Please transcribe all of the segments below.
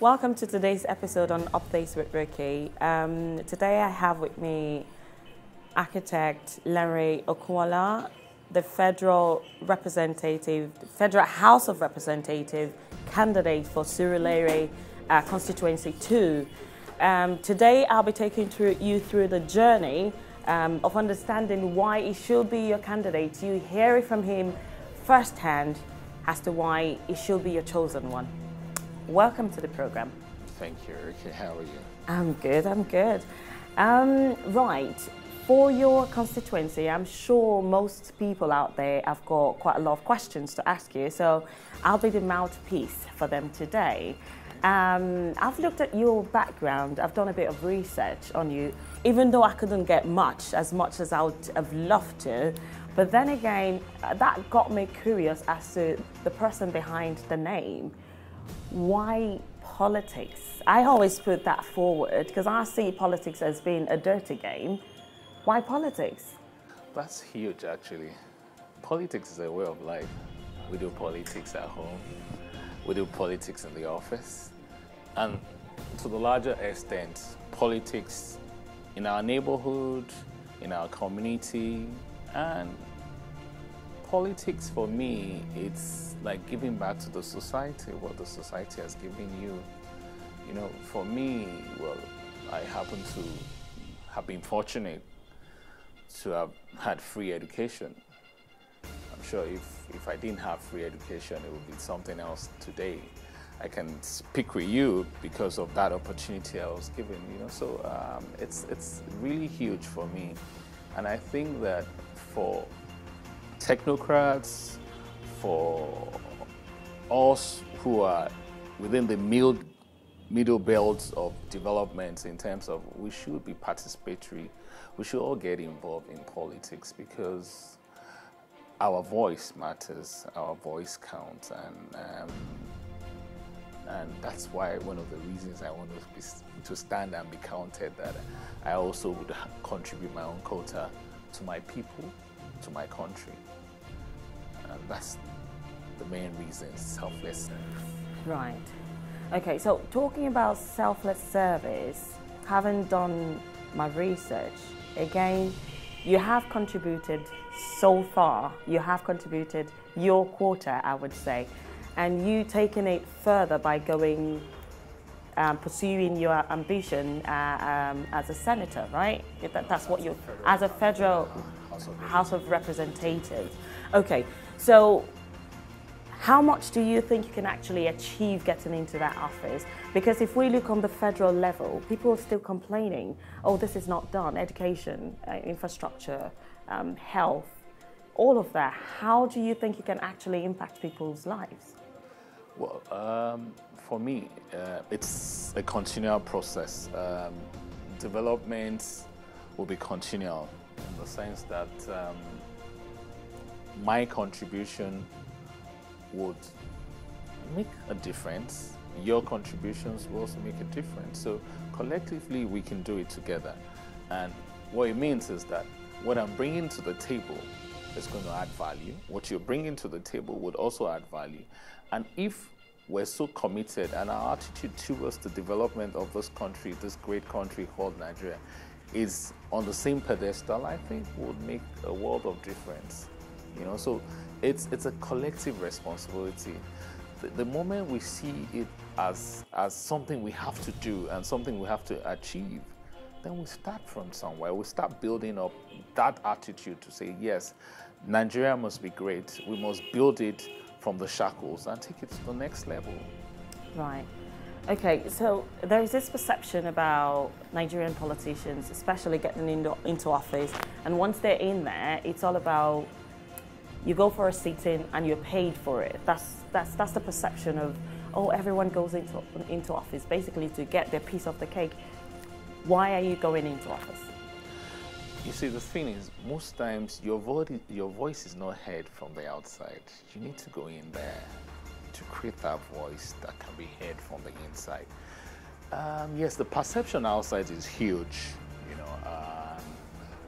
Welcome to today's episode on Updates with Ricky. Today I have with me architect Lanre Okunlola, the Federal House of Representative candidate for Surulere Constituency II. Today I'll be taking you through the journey of understanding why he should be your candidate. You hear it from him firsthand as to why he should be your chosen one. Welcome to the program. Thank you, Ricky. How are you? I'm good. Right, for your constituency, I'm sure most people out there have got quite a lot of questions to ask you, so I'll be the mouthpiece for them today. I've looked at your background, I've done a bit of research on you, even though I couldn't get much as I would have loved to. But then again, that got me curious as to the person behind the name. Why politics? I always put that forward because I see politics as being a dirty game. Why politics? That's huge, actually. Politics is a way of life. We do politics at home. We do politics in the office. And to the larger extent, politics in our neighborhood, in our community, and politics for me, it's like giving back to the society what the society has given you. You know, for me, well, I happen to have been fortunate to have had free education. I'm sure if I didn't have free education, it would be something else today. I can speak with you because of that opportunity I was given, you know, so it's really huge for me. And I think that for technocrats, for us who are within the middle belt of development in terms of we should be participatory, we should all get involved in politics because our voice matters, our voice counts, and that's why one of the reasons I want to stand and be counted, that I also would contribute my own quota to my people, to my country. And that's the main reason, selfless. Right. Okay, so talking about selfless service, having done my research, again, you have contributed so far, you have contributed your quota, I would say, and you taking it further by going, pursuing your ambition as a senator, right? That's what you're, as a federal House of Representatives. Okay, so how much do you think you can actually achieve getting into that office? Because if we look on the federal level, people are still complaining, oh, this is not done, education, infrastructure, health, all of that. How do you think you can actually impact people's lives? Well, for me, it's a continual process. Development will be continual in the sense that my contribution would make a difference. Your contributions will also make a difference. So collectively, we can do it together. And what it means is that what I'm bringing to the table is going to add value. What you're bringing to the table would also add value. And if we're so committed and our attitude towards the development of this country, this great country called Nigeria, is on the same pedestal, I think would make a world of difference. You know, so it's a collective responsibility. The moment we see it as something we have to do and something we have to achieve, then we start from somewhere. We start building up that attitude to say, yes, Nigeria must be great. We must build it from the shackles and take it to the next level. Right. Okay, so there is this perception about Nigerian politicians, especially getting into office, and once they're in there, it's all about you go for a sit-in and you're paid for it. That's the perception of, oh, everyone goes into office basically to get their piece of the cake. Why are you going into office? You see, the thing is, most times your voice is not heard from the outside. You need to go in there to create that voice that can be heard from the inside. Yes, the perception outside is huge, you know,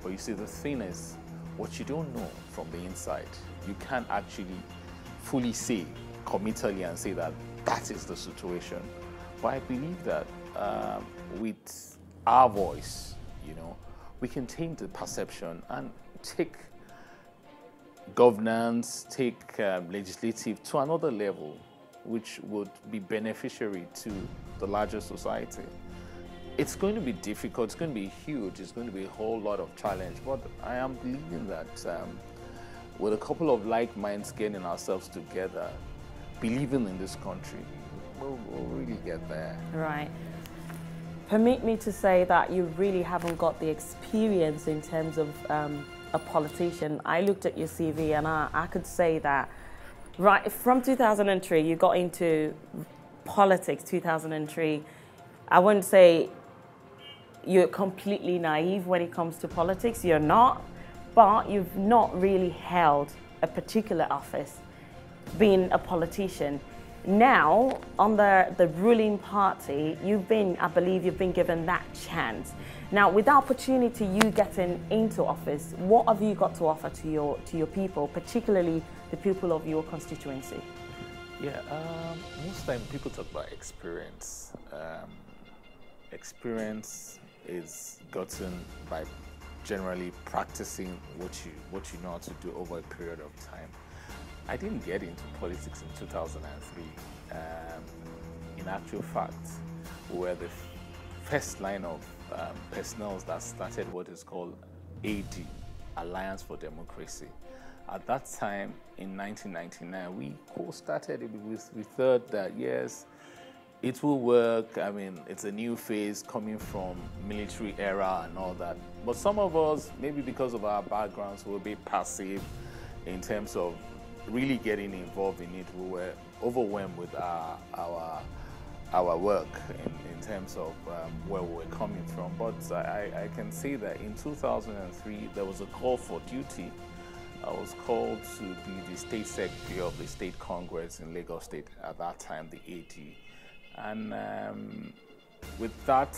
but you see, the thing is, what you don't know from the inside, you can't actually fully say committally and say that that is the situation. But I believe that with our voice, we can change the perception and take governance, take legislative to another level, which would be beneficiary to the larger society. It's going to be difficult, it's going to be huge, it's going to be a whole lot of challenge, but I am believing that with a couple of like minds getting ourselves together, believing in this country, we'll really get there. Right. Permit me to say that you really haven't got the experience in terms of a politician. I looked at your CV and I could say that right from 2003, you got into politics, 2003. I wouldn't say you're completely naive when it comes to politics, you're not, but you've not really held a particular office, being a politician. Now, under the ruling party, I believe you've been given that chance. Now, with the opportunity you getting into office, what have you got to offer to your people, particularly the people of your constituency? Yeah, most time people talk about experience. Experience is gotten by generally practicing what you know how to do over a period of time. I didn't get into politics in 2003. In actual fact, we were the first line of personnel that started what is called AD, Alliance for Democracy. At that time, in 1999, we co-started it. We thought that, yes, it will work. I mean, it's a new phase coming from military era and all that. But some of us, maybe because of our backgrounds, were a bit passive in terms of really getting involved in it. We were overwhelmed with our work in terms of where we were coming from. But I can say that in 2003, there was a call for duty. I was called to be the state secretary of the State Congress in Lagos State at that time, the AD. And with that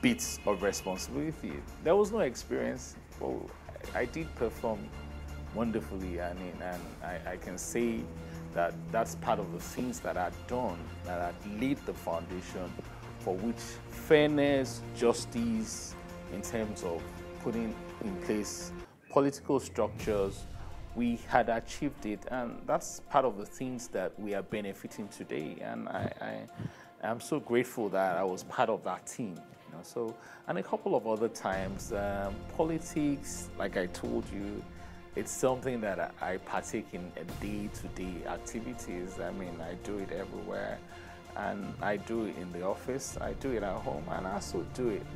bit of responsibility, there was no experience. Well, I did perform wonderfully, I mean, and I can say that that's part of the things that I've done, that I've laid the foundation for which fairness, justice, in terms of putting in place political structures, we had achieved it, and that's part of the things that we are benefiting today. And I'm so grateful that I was part of that team. So, and a couple of other times, politics, like I told you, it's something that I partake in day-to-day activities. I mean, I do it everywhere, and I do it in the office, I do it at home, and I also do it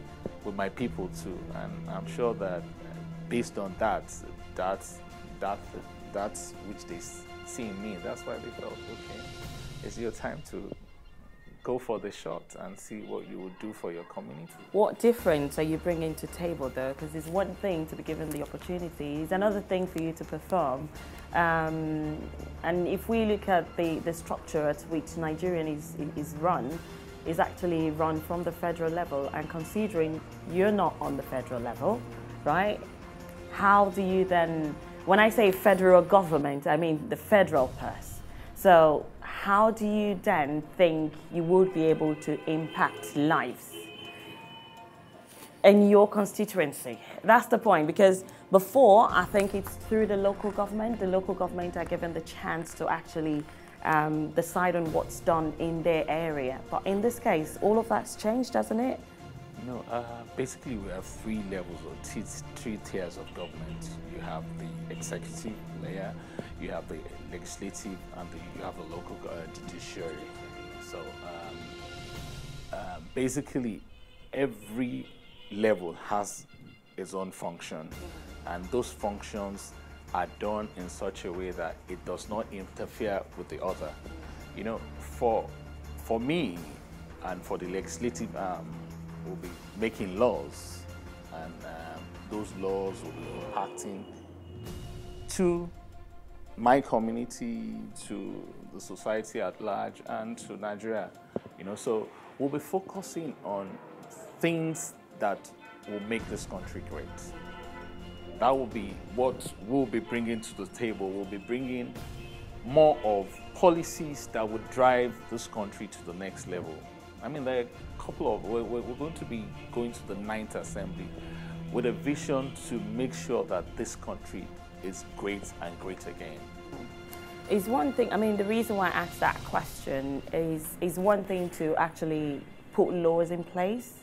with my people too. And I'm sure that based on that's which they see in me. That's why they felt, okay, it's your time to go for the shot and see what you would do for your community. What difference are you bringing to table though? Because it's one thing to be given the opportunity, it's another thing for you to perform. And if we look at the structure at which Nigerian is run, is actually run from the federal level, and considering you're not on the federal level, right? How do you then, when I say federal government, I mean the federal purse. So how do you then think you would be able to impact lives in your constituency? That's the point, because before, I think it's through the local government. The local government are given the chance to actually decide on what's done in their area. But in this case, all of that's changed, hasn't it? No, basically we have three levels or three tiers of government. You have the executive layer, you have the legislative, and you have the local judiciary. So basically every level has its own function, and those functions are done in such a way that it does not interfere with the other. You know, for me and for the legislative will be making laws, and those laws will be impacting to my community, to the society at large, and to Nigeria. You know, so we'll be focusing on things that will make this country great. That will be what we'll be bringing to the table. We'll be bringing more of policies that would drive this country to the next level. I mean, there are a couple of, we're going to be going to the 9th Assembly with a vision to make sure that this country is great and great again. Is one thing, I mean, the reason why I asked that question is one thing to actually put laws in place,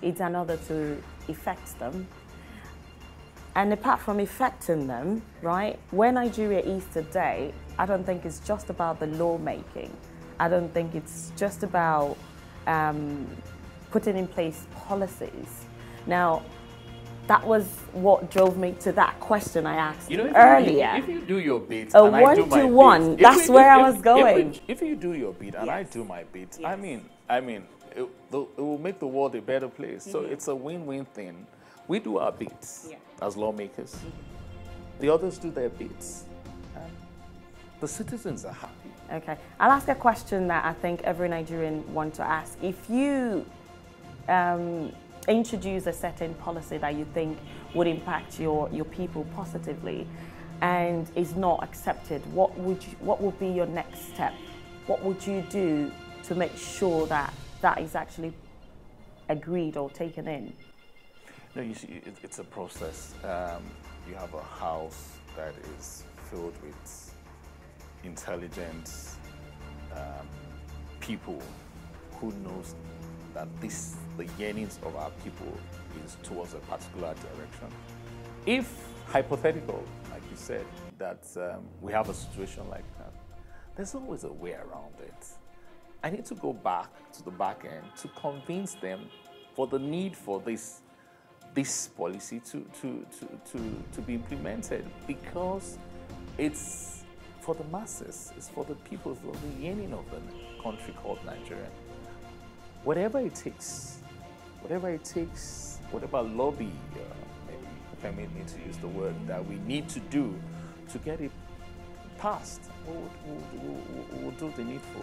it's another to effect them. And apart from effecting them, right, where Nigeria is today, I don't think it's just about the lawmaking. I don't think it's just about putting in place policies. Now, that was what drove me to that question I asked earlier. If you do your bit, a one-to-one, that's where I was going. If you do your bit and I do my bit, I mean, it will make the world a better place. So it's a win-win thing. We do our bits as lawmakers. The others do their bits. And the citizens are happy. Okay, I'll ask a question that I think every Nigerian wants to ask. If you introduce a certain policy that you think would impact your people positively and is not accepted, what would be your next step? What would you do to make sure that that is actually agreed or taken in? No, you see, it's a process. You have a house that is filled with intelligent people who knows that the yearnings of our people is towards a particular direction. If hypothetical, like you said, that we have a situation like that, there's always a way around it. I need to go back to the back end to convince them for the need for this policy to be implemented, because it's for the masses, it's for the people, for the yearning of the country called Nigeria. Whatever it takes, whatever lobby, maybe permit me to use the word, that we need to do to get it passed, we'll do the needful.